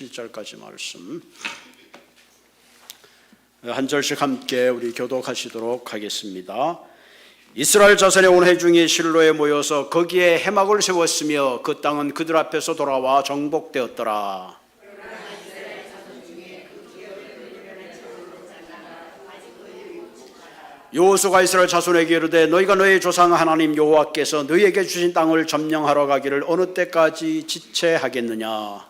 1절까지 말씀 한 절씩 함께 우리 교독하시도록 하겠습니다. 이스라엘 자손의 온 회중이 실로에 모여서 거기에 회막을 세웠으며 그 땅은 그들 앞에서 돌아와 정복되었더라. 여호수아가 이스라엘 자손에게 이르되 너희가 너희 조상 하나님 여호와께서 너희에게 주신 땅을 점령하러 가기를 어느 때까지 지체하겠느냐.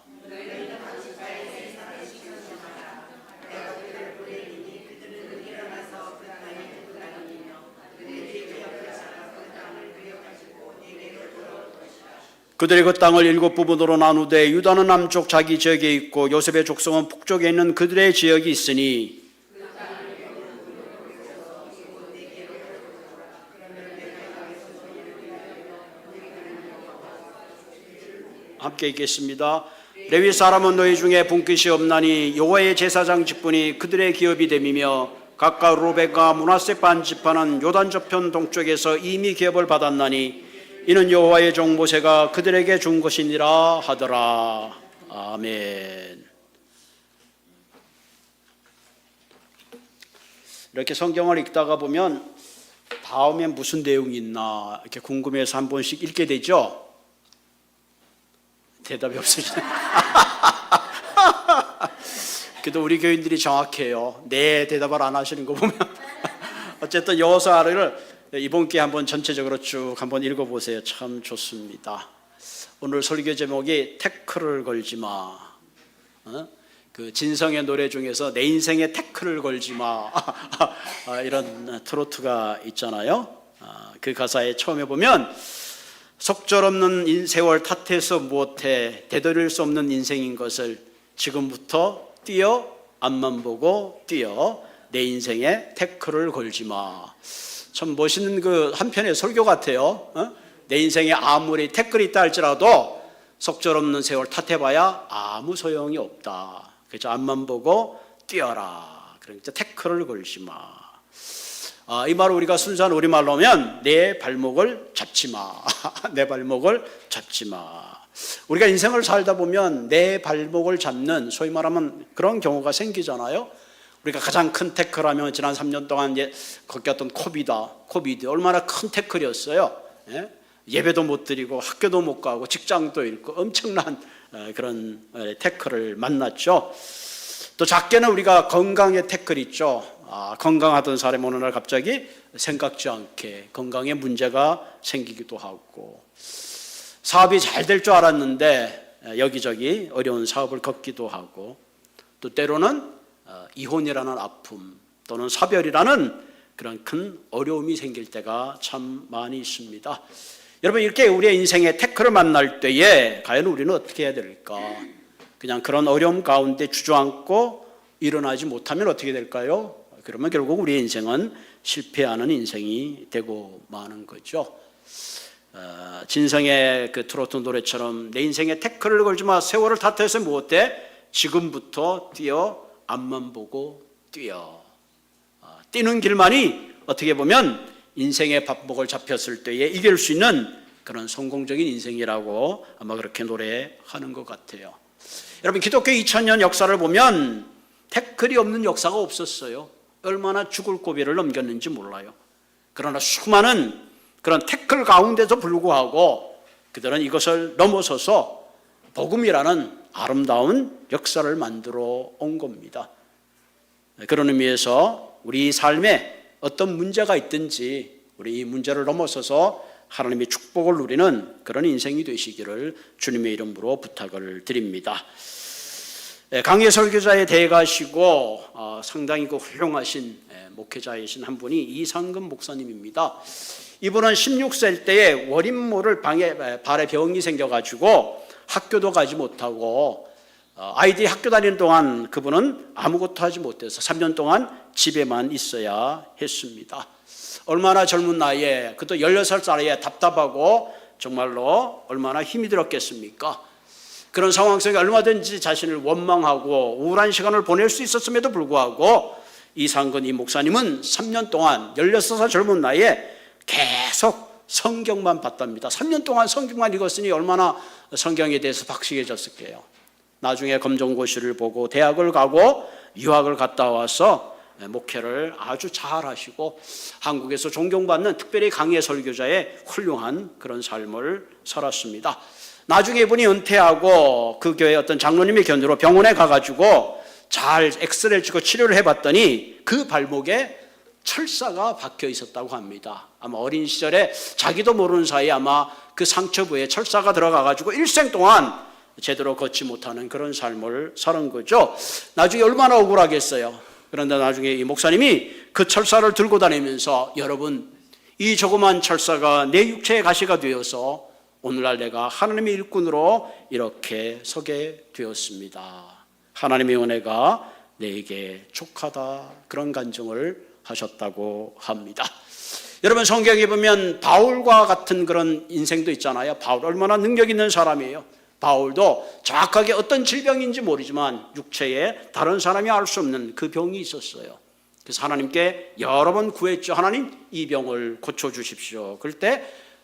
그들이 그 땅을 7부분으로 나누되 유다는 남쪽 자기 지역에 있고 요셉의 족속은 북쪽에 있는 그들의 지역이 있으니 함께 읽겠습니다. 레위 사람은 너희 중에 분깃이 없나니 여호와의 제사장 직분이 그들의 기업이 됨이며 각각 루벤과 므낫세 반 지파는 요단 저편 동쪽에서 이미 기업을 받았나니 이는 여호와의 종 모세가 그들에게 준 것이니라 하더라. 아멘. 이렇게 성경을 읽다가 보면 다음에 무슨 내용이 있나 이렇게 궁금해서 한 번씩 읽게 되죠. 대답이 없으시네. 그래도 우리 교인들이 정확해요. 네, 대답을 안 하시는 거 보면. 어쨌든 여호수아를 이번 기회에 한번 전체적으로 쭉 한번 읽어보세요. 참 좋습니다. 오늘 설교 제목이 태클을 걸지 마. 그 진성의 노래 중에서 내 인생에 태클을 걸지 마. 이런 트로트가 있잖아요. 그 가사에 처음에 보면 속절없는 세월 탓해서 무엇해 되돌릴 수 없는 인생인 것을 지금부터 뛰어 앞만 보고 뛰어 내 인생에 태클을 걸지 마. 참 멋있는 그 한편의 설교 같아요. 내 인생에 아무리 태클이 있다 할지라도 속절없는 세월 탓해봐야 아무 소용이 없다. 그래서 앞만 보고 뛰어라. 그러니까 태클을 걸지 마. 이 말을 우리가 순수한 우리말로 하면 내 발목을 잡지 마. 내 발목을 잡지 마. 우리가 인생을 살다 보면 내 발목을 잡는 소위 말하면 그런 경우가 생기잖아요. 우리가 가장 큰 태클하면 지난 3년 동안 겪었던 코비드 얼마나 큰 태클이었어요. 예배도 못 드리고 학교도 못 가고 직장도 잃고 엄청난 그런 태클을 만났죠. 또 작게는 우리가 건강의 태클 있죠. 건강하던 사람이 어느 날 갑자기 생각지 않게 건강에 문제가 생기기도 하고 사업이 잘 될 줄 알았는데 여기저기 어려운 사업을 겪기도 하고 또 때로는 이혼이라는 아픔 또는 사별이라는 그런 큰 어려움이 생길 때가 참 많이 있습니다. 여러분 이렇게 우리의 인생의 태클을 만날 때에 과연 우리는 어떻게 해야 될까? 그냥 그런 어려움 가운데 주저앉고 일어나지 못하면 어떻게 될까요? 그러면 결국 우리의 인생은 실패하는 인생이 되고 마는 거죠. 진성의 그 트로트 노래처럼 내 인생에 태클을 걸지 마. 세월을 탓해서 못해. 지금부터 뛰어 앞만 보고 뛰어. 뛰는 길만이 어떻게 보면 인생의 발목을 잡혔을 때에 이길 수 있는 그런 성공적인 인생이라고 아마 그렇게 노래하는 것 같아요. 여러분 기독교 2000년 역사를 보면 태클이 없는 역사가 없었어요. 얼마나 죽을 고비를 넘겼는지 몰라요. 그러나 수많은 그런 태클 가운데도 불구하고 그들은 이것을 넘어서서 복음이라는 아름다운 역사를 만들어 온 겁니다. 그런 의미에서 우리 삶에 어떤 문제가 있든지 우리 이 문제를 넘어서서 하나님의 축복을 누리는 그런 인생이 되시기를 주님의 이름으로 부탁을 드립니다. 강해 설교자에 대가시고 상당히 훌륭하신 목회자이신 한 분이 이상근 목사님입니다. 이분은 16세 때에 월인모를 발에 병이 생겨가지고 학교도 가지 못하고 아이들이 학교 다니는 동안 그분은 아무것도 하지 못해서 3년 동안 집에만 있어야 했습니다. 얼마나 젊은 나이에 그것도 16살 나이에 답답하고 정말로 얼마나 힘이 들었겠습니까? 그런 상황 속에 얼마든지 자신을 원망하고 우울한 시간을 보낼 수 있었음에도 불구하고 이상근 이 목사님은 3년 동안 16살 젊은 나이에 계속 성경만 봤답니다. 3년 동안 성경만 읽었으니 얼마나 성경에 대해서 박식해졌을까요? 나중에 검정고시를 보고 대학을 가고 유학을 갔다 와서 목회를 아주 잘 하시고 한국에서 존경받는 특별히 강의 설교자의 훌륭한 그런 삶을 살았습니다. 나중에 이분이 은퇴하고 그 교회 어떤 장로님의 견으로 병원에 가가지고 잘 엑스레이를 찍고 치료를 해봤더니 그 발목에 철사가 박혀 있었다고 합니다. 아마 어린 시절에 자기도 모르는 사이에 아마 그 상처 부에 철사가 들어가가지고 일생 동안 제대로 걷지 못하는 그런 삶을 사는 거죠. 나중에 얼마나 억울하겠어요. 그런데 나중에 이 목사님이 그 철사를 들고 다니면서 여러분, 이 조그만 철사가 내 육체의 가시가 되어서 오늘날 내가 하나님의 일꾼으로 이렇게 서게 되었습니다. 하나님의 은혜가 내게 족하다, 그런 간증을 하셨다고 합니다. 여러분, 성경에 보면 바울과 같은 그런 인생도 있잖아요. 바울 얼마나 능력 있는 사람이에요. 바울도 정확하게 어떤 질병인지 모르지만 육체에 다른 사람이 알 수 없는 그 병이 있었어요. 그래서 하나님께 여러 번 구했죠. 하나님, 이 병을 고쳐주십시오. 그럴 때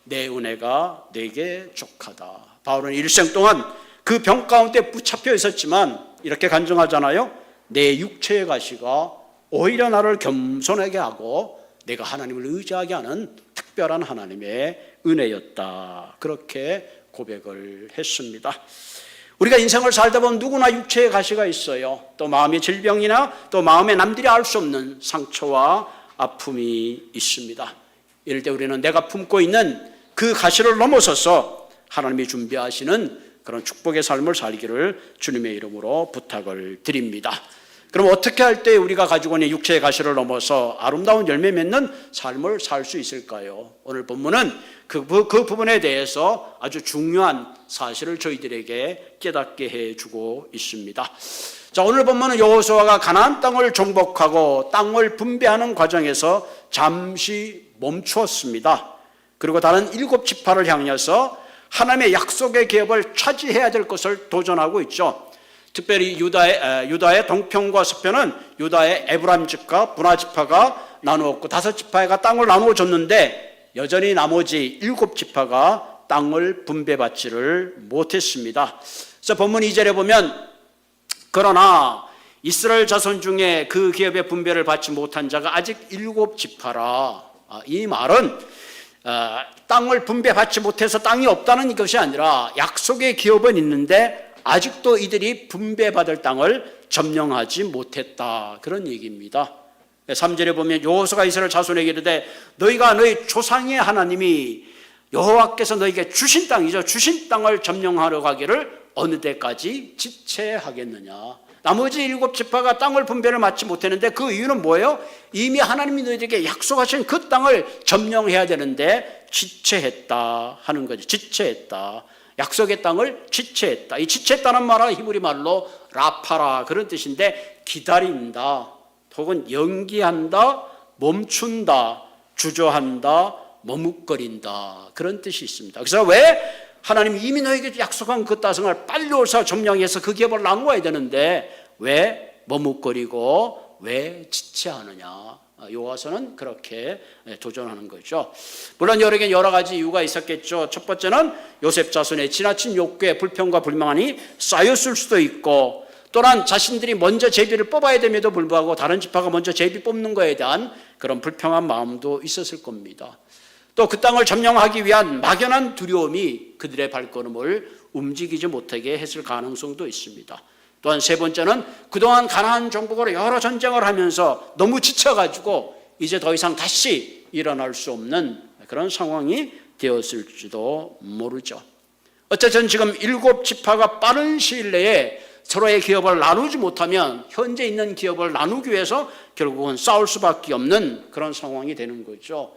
내 은혜가 내게 족하다. 바울은 일생 동안 그 병 가운데 붙잡혀 있었지만 이렇게 간증하잖아요. 내 육체의 가시가 오히려 나를 겸손하게 하고 내가 하나님을 의지하게 하는 특별한 하나님의 은혜였다. 그렇게 고백을 했습니다. 우리가 인생을 살다 보면 누구나 육체의 가시가 있어요. 또 마음의 질병이나 또 마음에 남들이 알 수 없는 상처와 아픔이 있습니다. 이럴 때 우리는 내가 품고 있는 그 가시를 넘어서서 하나님이 준비하시는 그런 축복의 삶을 살기를 주님의 이름으로 부탁을 드립니다. 그럼 어떻게 할 때 우리가 가지고 있는 육체의 가시를 넘어서 아름다운 열매 맺는 삶을 살 수 있을까요? 오늘 본문은 그 부분에 대해서 아주 중요한 사실을 저희들에게 깨닫게 해주고 있습니다. 자, 오늘 본문은 여호수아가 가나안 땅을 정복하고 땅을 분배하는 과정에서 잠시 멈추었습니다. 그리고 다른 7지파를 향해서 하나님의 약속의 기업을 차지해야 될 것을 도전하고 있죠. 특별히 유다의 동편과 서편은 유다의 에브라임 지파, 브나 지파가 나누었고 5지파가 땅을 나누어 줬는데 여전히 나머지 7지파가 땅을 분배받지를 못했습니다. 그래서 본문 2절에 보면 그러나 이스라엘 자손 중에 그 기업의 분배를 받지 못한 자가 아직 7지파라. 이 말은 땅을 분배받지 못해서 땅이 없다는 것이 아니라 약속의 기업은 있는데 아직도 이들이 분배받을 땅을 점령하지 못했다, 그런 얘기입니다. 3절에 보면 여호수아가 이스라엘 자손에게 이르되 너희가 너희 조상의 하나님이 여호와께서 너희에게 주신 땅이죠. 주신 땅을 점령하려고 하기를 어느 때까지 지체하겠느냐. 나머지 7지파가 땅을 분배를 받지 못했는데 그 이유는 뭐예요? 이미 하나님이 너희들에게 약속하신 그 땅을 점령해야 되는데 지체했다 하는 거죠. 지체했다. 약속의 땅을 지체했다. 이 지체했다는 말은 히브리 말로 라파라, 그런 뜻인데 기다린다, 혹은 연기한다, 멈춘다, 주저한다, 머뭇거린다, 그런 뜻이 있습니다. 그래서 왜 하나님이 이미 너에게 약속한 그 땅을 빨리 오사 점령해서 그 기업을 나누어야 되는데 왜 머뭇거리고 왜 지체하느냐. 여호와서는 그렇게 도전하는 거죠. 물론 여러 가지 이유가 있었겠죠. 첫 번째는 요셉 자손의 지나친 욕구에 불평과 불만이 쌓였을 수도 있고, 또한 자신들이 먼저 제비를 뽑아야 됨에도 불구하고 다른 지파가 먼저 제비 뽑는 것에 대한 그런 불평한 마음도 있었을 겁니다. 또 그 땅을 점령하기 위한 막연한 두려움이 그들의 발걸음을 움직이지 못하게 했을 가능성도 있습니다. 또한 세 번째는 그동안 가나안 정복으로 여러 전쟁을 하면서 너무 지쳐가지고 이제 더 이상 다시 일어날 수 없는 그런 상황이 되었을지도 모르죠. 어쨌든 지금 7지파가 빠른 시일 내에 서로의 기업을 나누지 못하면 현재 있는 기업을 나누기 위해서 결국은 싸울 수밖에 없는 그런 상황이 되는 거죠.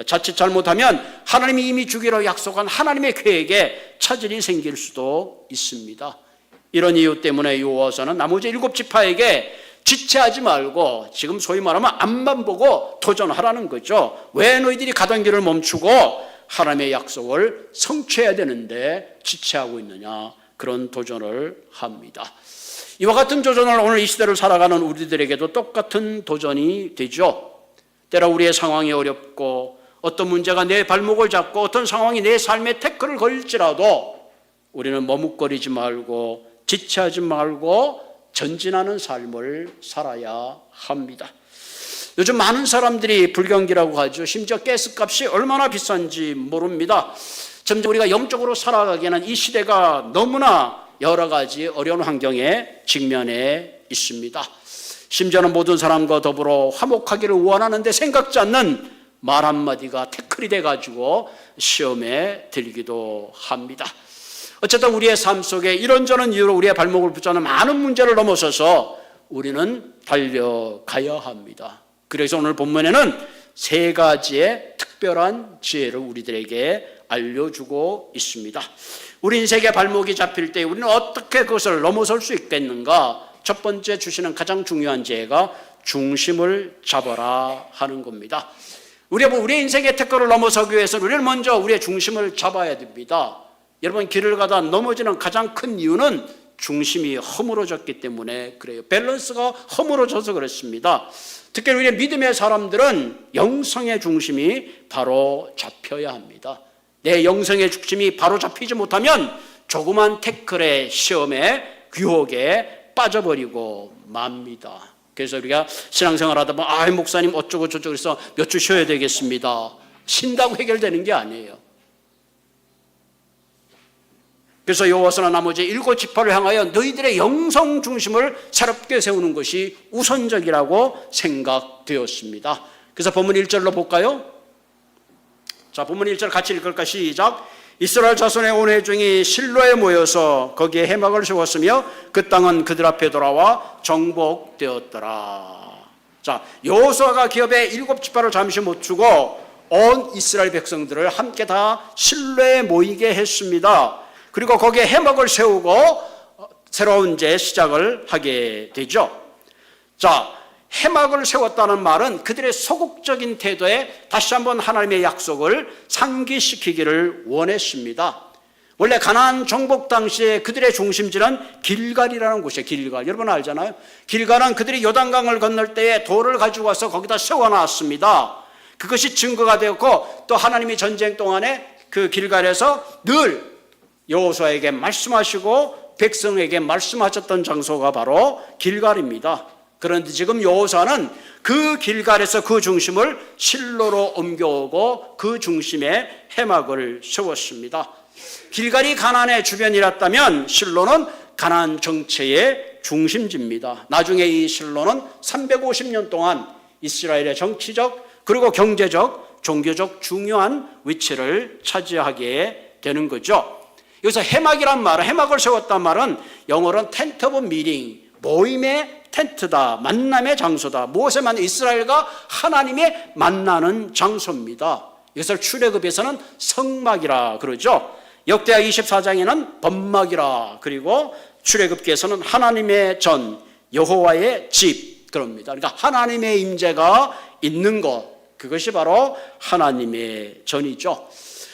자칫 잘못하면 하나님이 이미 주기로 약속한 하나님의 계획에 차질이 생길 수도 있습니다. 이런 이유 때문에 여호와서는 나머지 7지파에게 지체하지 말고 지금 소위 말하면 앞만 보고 도전하라는 거죠. 왜 너희들이 가던 길을 멈추고 하나님의 약속을 성취해야 되는데 지체하고 있느냐, 그런 도전을 합니다. 이와 같은 도전을 오늘 이 시대를 살아가는 우리들에게도 똑같은 도전이 되죠. 때로 우리의 상황이 어렵고 어떤 문제가 내 발목을 잡고 어떤 상황이 내 삶에 태클을 걸지라도 우리는 머뭇거리지 말고 지체하지 말고 전진하는 삶을 살아야 합니다. 요즘 많은 사람들이 불경기라고 하죠. 심지어 가스값이 얼마나 비싼지 모릅니다. 점점 우리가 영적으로 살아가기에는 이 시대가 너무나 여러 가지 어려운 환경에 직면해 있습니다. 심지어는 모든 사람과 더불어 화목하기를 원하는데 생각지 않는 말 한마디가 태클이 돼가지고 시험에 들기도 합니다. 어쨌든 우리의 삶 속에 이런저런 이유로 우리의 발목을 붙잡는 많은 문제를 넘어서서 우리는 달려가야 합니다. 그래서 오늘 본문에는 세 가지의 특별한 지혜를 우리들에게 알려주고 있습니다. 우리 인생의 발목이 잡힐 때 우리는 어떻게 그것을 넘어설 수 있겠는가? 첫 번째 주시는 가장 중요한 지혜가 중심을 잡아라 하는 겁니다. 우리의 인생의 태클을 넘어서기 위해서는 우리는 먼저 우리의 중심을 잡아야 됩니다. 여러분, 길을 가다 넘어지는 가장 큰 이유는 중심이 허물어졌기 때문에 그래요. 밸런스가 허물어져서 그렇습니다. 특히 우리의 믿음의 사람들은 영성의 중심이 바로 잡혀야 합니다. 내 영성의 중심이 바로 잡히지 못하면 조그만 태클의 시험에 유혹에 빠져버리고 맙니다. 그래서 우리가 신앙생활 하다 보면 목사님 어쩌고 저쩌고 해서 몇 주 쉬어야 되겠습니다. 쉰다고 해결되는 게 아니에요. 그래서 여호와서나 나머지 7지파를 향하여 너희들의 영성 중심을 새롭게 세우는 것이 우선적이라고 생각되었습니다. 그래서 본문 1절로 볼까요? 자, 본문 1절 같이 읽을까? 시작. 이스라엘 자손의 온 회중이 실로에 모여서 거기에 회막을 세웠으며 그 땅은 그들 앞에 돌아와 정복되었더라. 자, 여호수아가 기업의 7지파를 잠시 못 주고 온 이스라엘 백성들을 함께 다 실로에 모이게 했습니다. 그리고 거기에 회막을 세우고 새로운 이제 시작을 하게 되죠. 자, 회막을 세웠다는 말은 그들의 소극적인 태도에 다시 한번 하나님의 약속을 상기시키기를 원했습니다. 원래 가나안 정복 당시에 그들의 중심지는 길갈이라는 곳이에요. 길갈. 여러분 알잖아요. 길갈은 그들이 요단강을 건널 때에 돌을 가지고 와서 거기다 세워놨습니다. 그것이 증거가 되었고 또 하나님이 전쟁 동안에 그 길갈에서 늘 여호수아에게 말씀하시고 백성에게 말씀하셨던 장소가 바로 길갈입니다. 그런데 지금 여호수아는 그 길갈에서 그 중심을 실로로 옮겨오고 그 중심에 회막을 세웠습니다. 길갈이 가나안의 주변이었다면 실로는 가나안 정체의 중심지입니다. 나중에 이 실로는 350년 동안 이스라엘의 정치적 그리고 경제적, 종교적 중요한 위치를 차지하게 되는 거죠. 여기서 회막이란 말은, 회막을 세웠단 말은 영어로는 텐트 오브 미팅, 모임의 텐트다, 만남의 장소다. 무엇에 만나? 이스라엘과 하나님의 만나는 장소입니다. 이것을 출애굽에서는 성막이라 그러죠. 역대하 24장에는 번막이라, 그리고 출애굽기에서는 하나님의 전, 여호와의 집 그럽니다. 그러니까 하나님의 임재가 있는 것, 그것이 바로 하나님의 전이죠.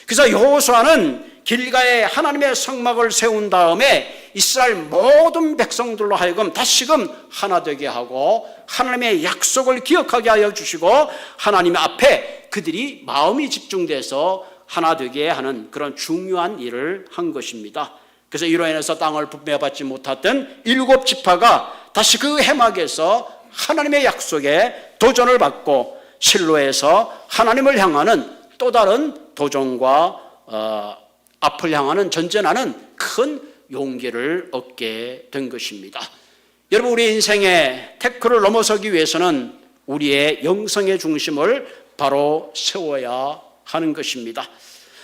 그래서 여호수아는 길가에 하나님의 성막을 세운 다음에 이스라엘 모든 백성들로 하여금 다시금 하나 되게 하고 하나님의 약속을 기억하게 하여 주시고 하나님 앞에 그들이 마음이 집중돼서 하나 되게 하는 그런 중요한 일을 한 것입니다. 그래서 이로 인해서 땅을 분배받지 못했던 7지파가 다시 그 회막에서 하나님의 약속에 도전을 받고 실로에서 하나님을 향하는 또 다른 도전과 앞을 향하는 전진하는 큰 용기를 얻게 된 것입니다. 여러분, 우리 인생의 태클을 넘어서기 위해서는 우리의 영성의 중심을 바로 세워야 하는 것입니다.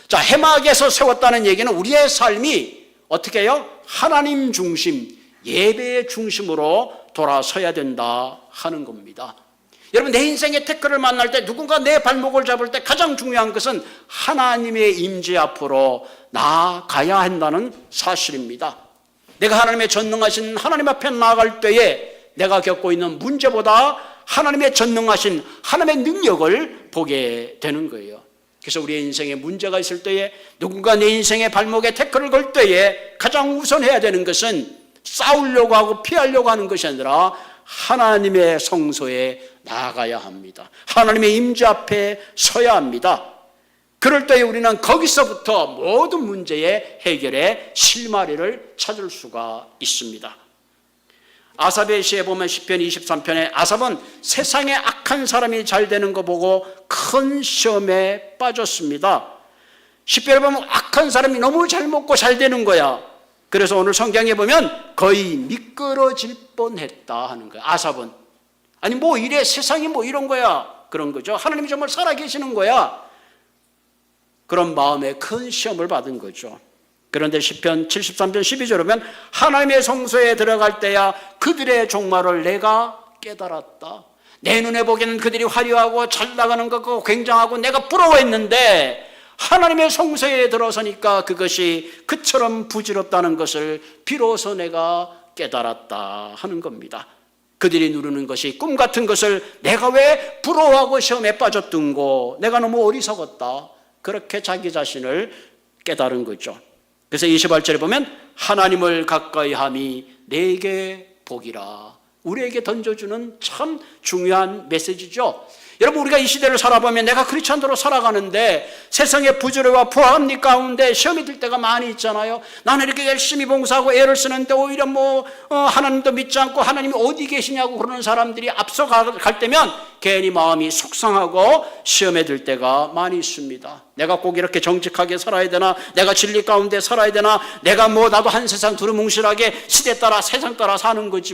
자, 회막에서 세웠다는 얘기는 우리의 삶이 어떻게 해요? 하나님 중심, 예배의 중심으로 돌아서야 된다 하는 겁니다. 여러분, 내 인생의 태클을 만날 때 누군가 내 발목을 잡을 때 가장 중요한 것은 하나님의 임재 앞으로 나아가야 한다는 사실입니다. 내가 하나님의 전능하신 하나님 앞에 나아갈 때에 내가 겪고 있는 문제보다 하나님의 전능하신 하나님의 능력을 보게 되는 거예요. 그래서 우리의 인생에 문제가 있을 때에 누군가 내 인생의 발목에 태클을 걸 때에 가장 우선해야 되는 것은 싸우려고 하고 피하려고 하는 것이 아니라 하나님의 성소에 나아가야 합니다. 하나님의 임재 앞에 서야 합니다. 그럴 때에 우리는 거기서부터 모든 문제의 해결의 실마리를 찾을 수가 있습니다. 아삽의 시에 보면 시편 23편에 아삽은 세상에 악한 사람이 잘 되는 거 보고 큰 시험에 빠졌습니다. 시편에 보면 악한 사람이 너무 잘 먹고 잘 되는 거야. 그래서 오늘 성경에 보면 거의 미끄러질 뻔했다 하는 거야. 아삽은. 아니 뭐 이래, 세상이 뭐 이런 거야, 그런 거죠. 하나님이 정말 살아계시는 거야, 그런 마음에 큰 시험을 받은 거죠. 그런데 시편 73편 12절에 보면 하나님의 성소에 들어갈 때야 그들의 종말을 내가 깨달았다. 내 눈에 보기에는 그들이 화려하고 잘 나가는 것 같고 굉장하고 내가 부러워했는데 하나님의 성소에 들어서니까 그것이 그처럼 부질없다는 것을 비로소 내가 깨달았다 하는 겁니다. 그들이 누리는 것이 꿈 같은 것을 내가 왜 부러워하고 시험에 빠졌던고, 내가 너무 어리석었다, 그렇게 자기 자신을 깨달은 거죠. 그래서 28절에 보면 하나님을 가까이 함이 내게 복이라, 우리에게 던져주는 참 중요한 메시지죠. 여러분, 우리가 이 시대를 살아보면 내가 크리스찬으로 살아가는데 세상의 부조리와 부합리 가운데 시험이 들 때가 많이 있잖아요. 나는 이렇게 열심히 봉사하고 애를 쓰는데 오히려 하나님도 믿지 않고 하나님이 어디 계시냐고 그러는 사람들이 앞서갈 때면 괜히 마음이 속상하고 시험에 들 때가 많이 있습니다. 내가 꼭 이렇게 정직하게 살아야 되나, 내가 진리 가운데 살아야 되나, 내가 나도 한 세상 두루뭉실하게 시대 따라 세상 따라 사는 거지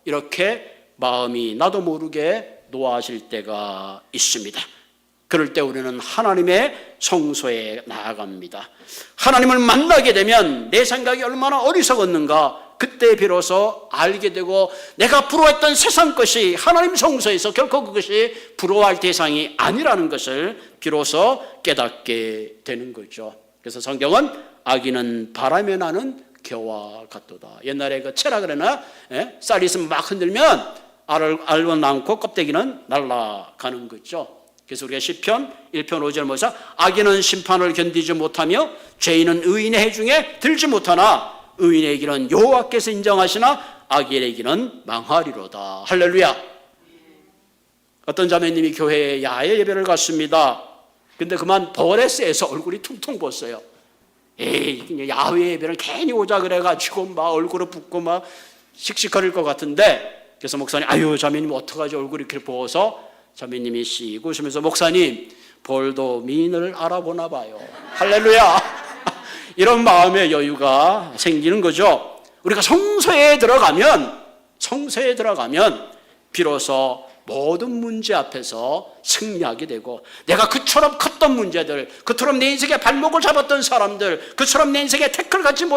이렇게 마음이 나도 모르게 노하실 때가 있습니다. 그럴 때 우리는 하나님의 성소에 나아갑니다. 하나님을 만나게 되면 내 생각이 얼마나 어리석었는가, 그때 비로소 알게 되고 내가 부러워했던 세상 것이 하나님 성소에서 결코 그것이 부러워할 대상이 아니라는 것을 비로소 깨닫게 되는 거죠. 그래서 성경은 아기는 바람에 나는 겨와 같도다. 옛날에 그 채라 그러나 쌀이 있으면 막 흔들면 알은 남고 껍데기는 날아가는 거죠. 그래서 우리가 시편 1편 5절 보자, 악인은 심판을 견디지 못하며 죄인은 의인의 해중에 들지 못하나 의인의 길은 여호와께서 인정하시나 악인의 길은 망하리로다. 할렐루야. 어떤 자매님이 교회에 야외 예배를 갔습니다. 근데 그만 벌에 쎄서 얼굴이 퉁퉁 부었어요. 에이, 야외 예배를 괜히 오자 그래가지고 막 얼굴을 붓고 막 씩씩거릴 것 같은데, 그래서 목사님, 아유 자매님 어떡하지, 얼굴이 이렇게 부어서 자매님이 씩 웃으면서, 목사님 볼도 미인을 알아보나 봐요. 할렐루야. 이런 마음의 여유가 생기는 거죠. 우리가 성소에 들어가면 비로소 모든 문제 앞에서 승리하게 되고, 내가 그처럼 컸던 문제들, 그처럼 내 인생의 발목을 잡았던 사람들, 그처럼 내 인생의 태클같이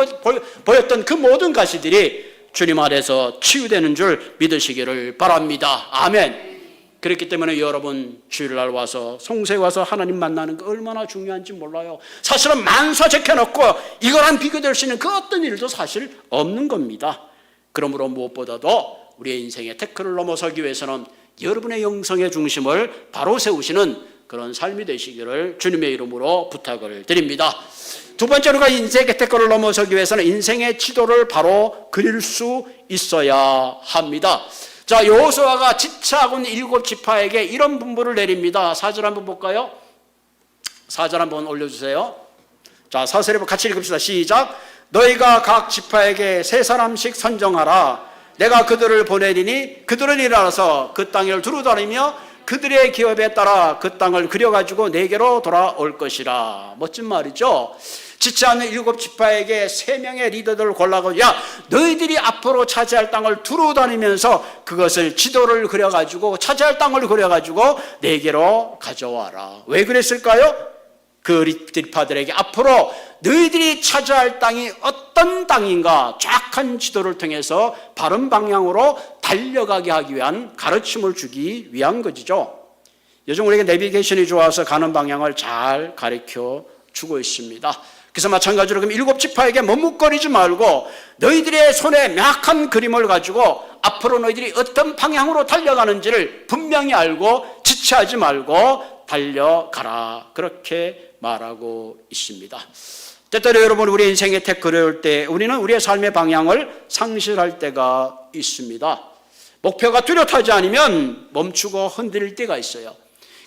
보였던 그 모든 가시들이 주님 아래서 치유되는 줄 믿으시기를 바랍니다. 아멘. 그렇기 때문에 여러분, 주일날 와서 성소에 와서 하나님 만나는 거 얼마나 중요한지 몰라요. 사실은 만사 제껴놓고 이거랑 비교될 수 있는 그 어떤 일도 사실 없는 겁니다. 그러므로 무엇보다도 우리의 인생의 태클을 넘어서기 위해서는 여러분의 영성의 중심을 바로 세우시는 그런 삶이 되시기를 주님의 이름으로 부탁을 드립니다. 두 번째로가 인생의 태클을 넘어서기 위해서는 인생의 지도를 바로 그릴 수 있어야 합니다. 자, 여호수아가 지체하고 있는 7 지파에게 이런 분부를 내립니다. 4절 한번 볼까요? 4절 한번 올려주세요. 자, 사설에 같이 읽읍시다. 시작. 너희가 각 지파에게 3사람씩 선정하라. 내가 그들을 보내리니 그들은 일어나서 그 땅을 두루다니며 그들의 기업에 따라 그 땅을 그려가지고 내게로 돌아올 것이라. 멋진 말이죠. 지체하는 7 지파에게 3명의 리더들을 골라서, 야, 너희들이 앞으로 차지할 땅을 두루다니면서 그것을 지도를 그려가지고 차지할 땅을 그려가지고 내게로 가져와라. 왜 그랬을까요? 그 지파들에게 앞으로 너희들이 차지할 땅이 어떤 땅인가 정확한 지도를 통해서 바른 방향으로 달려가게 하기 위한 가르침을 주기 위한 것이죠. 요즘 우리에게 내비게이션이 좋아서 가는 방향을 잘 가르쳐 주고 있습니다. 그래서 마찬가지로 그럼 7 지파에게 머뭇거리지 말고 너희들의 손에 명확한 그림을 가지고 앞으로 너희들이 어떤 방향으로 달려가는지를 분명히 알고 지체하지 말고 달려가라. 그렇게 말하고 있습니다. 때때로 여러분, 우리 인생의 태클이 올 때 우리는 우리의 삶의 방향을 상실할 때가 있습니다. 목표가 뚜렷하지 않으면 멈추고 흔들릴 때가 있어요.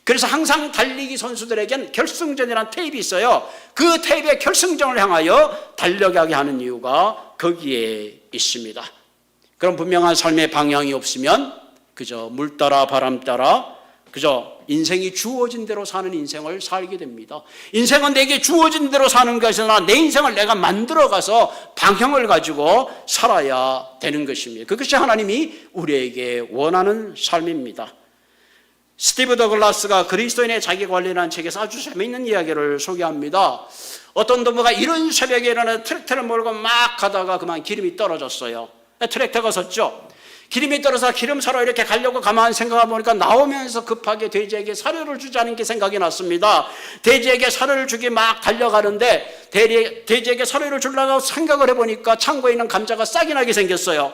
그래서 항상 달리기 선수들에겐 결승전이라는 테이프가 있어요. 그 테이프의 결승전을 향하여 달려가게 하는 이유가 거기에 있습니다. 그럼 분명한 삶의 방향이 없으면 그저 물 따라 바람 따라 그저 인생이 주어진 대로 사는 인생을 살게 됩니다. 인생은 내게 주어진 대로 사는 것이 아니라 내 인생을 내가 만들어가서 방향을 가지고 살아야 되는 것입니다. 그것이 하나님이 우리에게 원하는 삶입니다. 스티브 더글라스가 그리스도인의 자기관리라는 책에서 아주 재미있는 이야기를 소개합니다. 어떤 동무가 이른 새벽에 일어나 트랙터를 몰고 막 가다가 그만 기름이 떨어졌어요. 트랙터가 섰죠. 기름이 떨어서 기름 사러 이렇게 가려고 가만히 생각해 보니까 나오면서 급하게 돼지에게 사료를 주자는 게 생각이 났습니다. 돼지에게 사료를 주기 막 달려가는데 돼지에게 사료를 주려고 생각을 해보니까 창고에 있는 감자가 싹이 나게 생겼어요.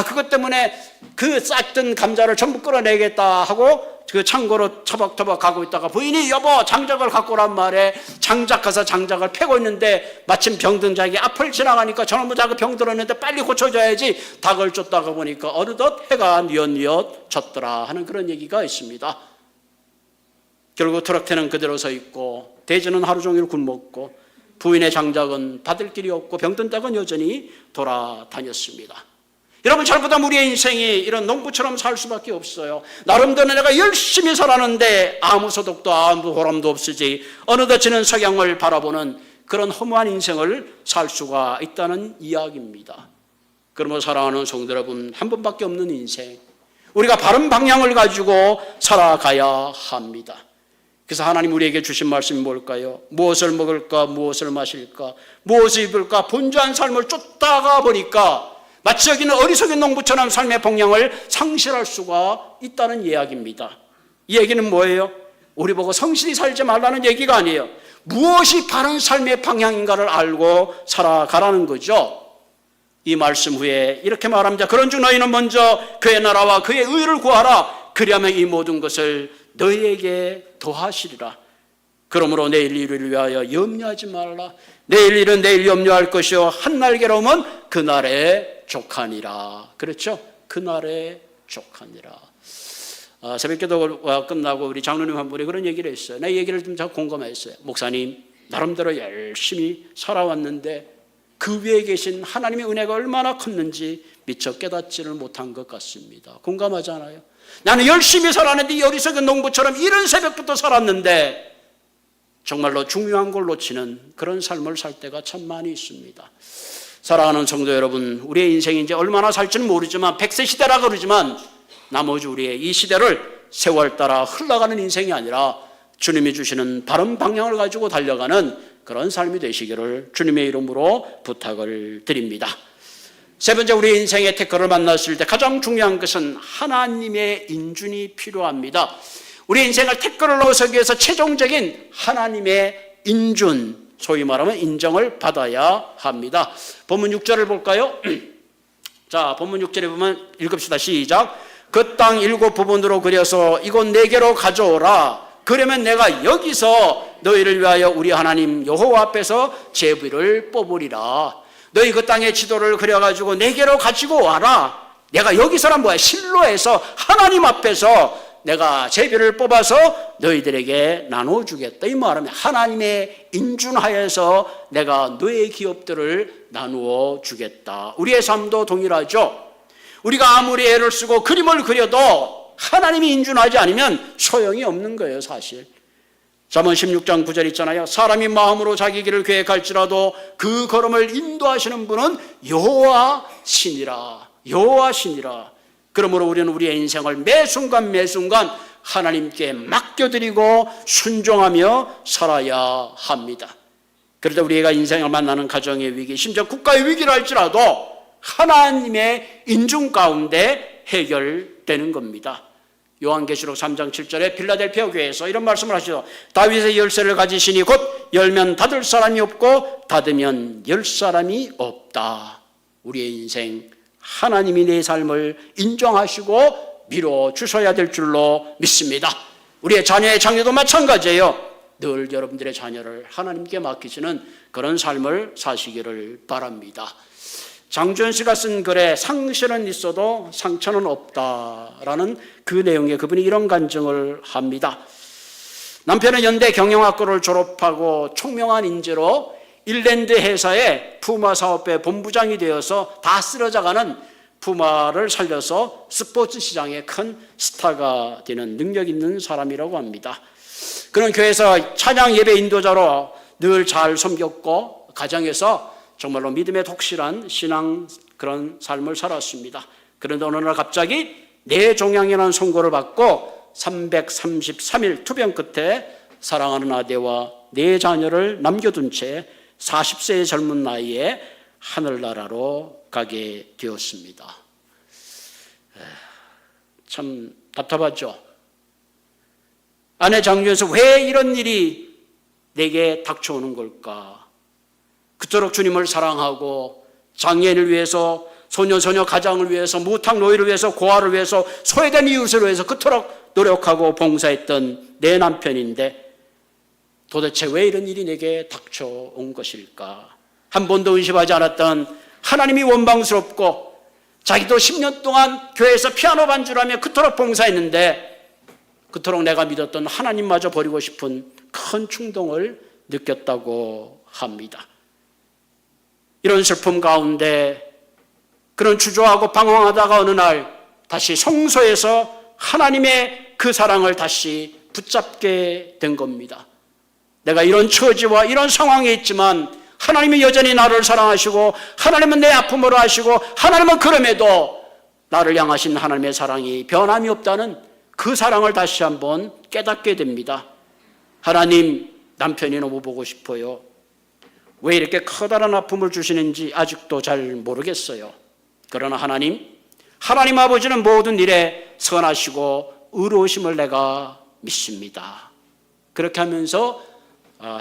그것 때문에 그 싹든 감자를 전부 끌어내겠다 하고 그 창고로 터벅터벅 가고 있다가 부인이 여보 장작을 갖고 오란 말에 장작 가서 장작을 패고 있는데 마침 병든 자에게 앞을 지나가니까 저놈의 자가 병 들었는데 빨리 고쳐줘야지 닭을 쫓다가 보니까 어느덧 해가 뉘엿뉘엿 졌더라 하는 그런 얘기가 있습니다. 결국 트럭터는 그대로 서 있고 돼지는 하루 종일 굶었고 부인의 장작은 받을 길이 없고 병든 닭은 여전히 돌아다녔습니다. 여러분 잘못하면 우리의 인생이 이런 농부처럼 살 수밖에 없어요. 나름대로 내가 열심히 살았는데 아무 소득도 아무 보람도 없으지 어느덧 지는 석양을 바라보는 그런 허무한 인생을 살 수가 있다는 이야기입니다. 그러므로 사랑하는 성도 여러분, 한 번밖에 없는 인생, 우리가 바른 방향을 가지고 살아가야 합니다. 그래서 하나님 우리에게 주신 말씀이 뭘까요? 무엇을 먹을까, 무엇을 마실까, 무엇을 입을까 분주한 삶을 쫓다가 보니까 마치 여기는 어리석은 농부처럼 삶의 방향을 상실할 수가 있다는 이야기입니다. 이 얘기는 뭐예요? 우리 보고 성실히 살지 말라는 얘기가 아니에요. 무엇이 바른 삶의 방향인가를 알고 살아가라는 거죠. 이 말씀 후에 이렇게 말합니다. 그런즉 너희는 먼저 그의 나라와 그의 의를 구하라. 그리하면 이 모든 것을 너희에게 더하시리라. 그러므로 내일 일을 위하여 염려하지 말라. 내일 일은 내일 염려할 것이요 한날 괴로움은 그날에 족하니라. 그렇죠? 그날에 족하니라. 새벽기도가 끝나고 우리 장로님 한 분이 그런 얘기를 했어요. 내 얘기를 좀 잘 공감했어요. 목사님, 나름대로 열심히 살아왔는데 그 위에 계신 하나님의 은혜가 얼마나 컸는지 미처 깨닫지를 못한 것 같습니다. 공감하잖아요. 나는 열심히 살았는데 이 어리석은 농부처럼 이른 새벽부터 살았는데 정말로 중요한 걸 놓치는 그런 삶을 살 때가 참 많이 있습니다. 사랑하는 성도 여러분, 우리의 인생이 이제 얼마나 살지는 모르지만 100세 시대라 그러지만 나머지 우리의 이 시대를 세월 따라 흘러가는 인생이 아니라 주님이 주시는 바른 방향을 가지고 달려가는 그런 삶이 되시기를 주님의 이름으로 부탁을 드립니다. 세 번째, 우리 인생의 태클을 만났을 때 가장 중요한 것은 하나님의 인준이 필요합니다. 우리 인생을 태클을 넣어서기 위해서 최종적인 하나님의 인준, 소위 말하면 인정을 받아야 합니다. 본문 6절을 볼까요? 자, 본문 6절에 보면 읽읍시다. 시작. 그 땅 7 부분으로 그려서 이곳 4개로 가져오라. 그러면 내가 여기서 너희를 위하여 우리 하나님 여호와 앞에서 제비를 뽑으리라. 너희 그 땅의 지도를 그려가지고 4개로 가지고 와라. 내가 여기서란 뭐야? 실로에서 하나님 앞에서 내가 제비를 뽑아서 너희들에게 나눠주겠다. 이 말하면 하나님의 인준하에서 내가 너의 기업들을 나누어 주겠다. 우리의 삶도 동일하죠. 우리가 아무리 애를 쓰고 그림을 그려도 하나님이 인준하지 않으면 소용이 없는 거예요, 사실. 잠언 16장 9절 있잖아요. 사람이 마음으로 자기 길을 계획할지라도 그 걸음을 인도하시는 분은 여호와시니라. 여호와시니라. 그러므로 우리는 우리의 인생을 매 순간 하나님께 맡겨드리고 순종하며 살아야 합니다. 그러다 우리가 인생을 만나는 가정의 위기, 심지어 국가의 위기를 할지라도 하나님의 인중 가운데 해결되는 겁니다. 요한계시록 3장 7절에 필라델피아 교회에서 이런 말씀을 하시죠. 다윗의 열쇠를 가지시니 곧 열면 닫을 사람이 없고 닫으면 열 사람이 없다. 우리의 인생 하나님이 내 삶을 인정하시고 밀어주셔야 될 줄로 믿습니다. 우리의 자녀의 장래도 마찬가지예요. 늘 여러분들의 자녀를 하나님께 맡기시는 그런 삶을 사시기를 바랍니다. 장주현 씨가 쓴 글에 상실은 있어도 상처는 없다라는 그 내용에 그분이 이런 간증을 합니다. 남편은 연대 경영학과를 졸업하고 총명한 인재로 일랜드 회사의 푸마 사업회 본부장이 되어서 다 쓰러져가는 푸마를 살려서 스포츠 시장의 큰 스타가 되는 능력 있는 사람이라고 합니다. 그는 교회에서 찬양 예배 인도자로 늘 잘 섬겼고 가정에서 정말로 믿음에 독실한 신앙 그런 삶을 살았습니다. 그런데 어느 날 갑자기 뇌종양이라는 선고를 받고 333일 투병 끝에 사랑하는 아내와 4자녀를 남겨둔 채 40세의 젊은 나이에 하늘나라로 가게 되었습니다. 참 답답하죠. 아내 장주에서 왜 이런 일이 내게 닥쳐오는 걸까? 그토록 주님을 사랑하고 장애인을 위해서 소녀 가장을 위해서 무탁 노인을 위해서 고아를 위해서 소외된 이웃을 위해서 그토록 노력하고 봉사했던 내 남편인데 도대체 왜 이런 일이 내게 닥쳐온 것일까? 한 번도 의심하지 않았던 하나님이 원망스럽고 자기도 10년 동안 교회에서 피아노 반주를 하며 그토록 봉사했는데 그토록 내가 믿었던 하나님마저 버리고 싶은 큰 충동을 느꼈다고 합니다. 이런 슬픔 가운데 그런 주저하고 방황하다가 어느 날 다시 성소에서 하나님의 그 사랑을 다시 붙잡게 된 겁니다. 내가 이런 처지와 이런 상황에 있지만 하나님이 여전히 나를 사랑하시고 하나님은 내 아픔으로 하시고 하나님은 그럼에도 나를 향하신 하나님의 사랑이 변함이 없다는 그 사랑을 다시 한번 깨닫게 됩니다. 하나님, 남편이 너무 보고 싶어요. 왜 이렇게 커다란 아픔을 주시는지 아직도 잘 모르겠어요. 그러나 하나님 아버지는 모든 일에 선하시고 의로우심을 내가 믿습니다. 그렇게 하면서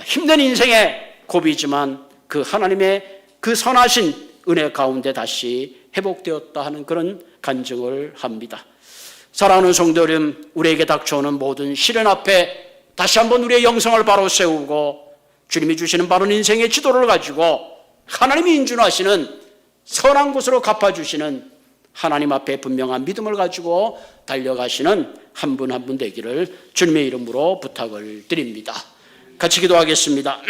힘든 인생의 고비지만 그 하나님의 그 선하신 은혜 가운데 다시 회복되었다 하는 그런 간증을 합니다. 사랑하는 성도 여러분, 우리에게 닥쳐오는 모든 시련 앞에 다시 한번 우리의 영성을 바로 세우고 주님이 주시는 바른 인생의 지도를 가지고 하나님이 인준하시는 선한 곳으로 갚아주시는 하나님 앞에 분명한 믿음을 가지고 달려가시는 한 분 한 분 되기를 주님의 이름으로 부탁을 드립니다. 같이 기도하겠습니다.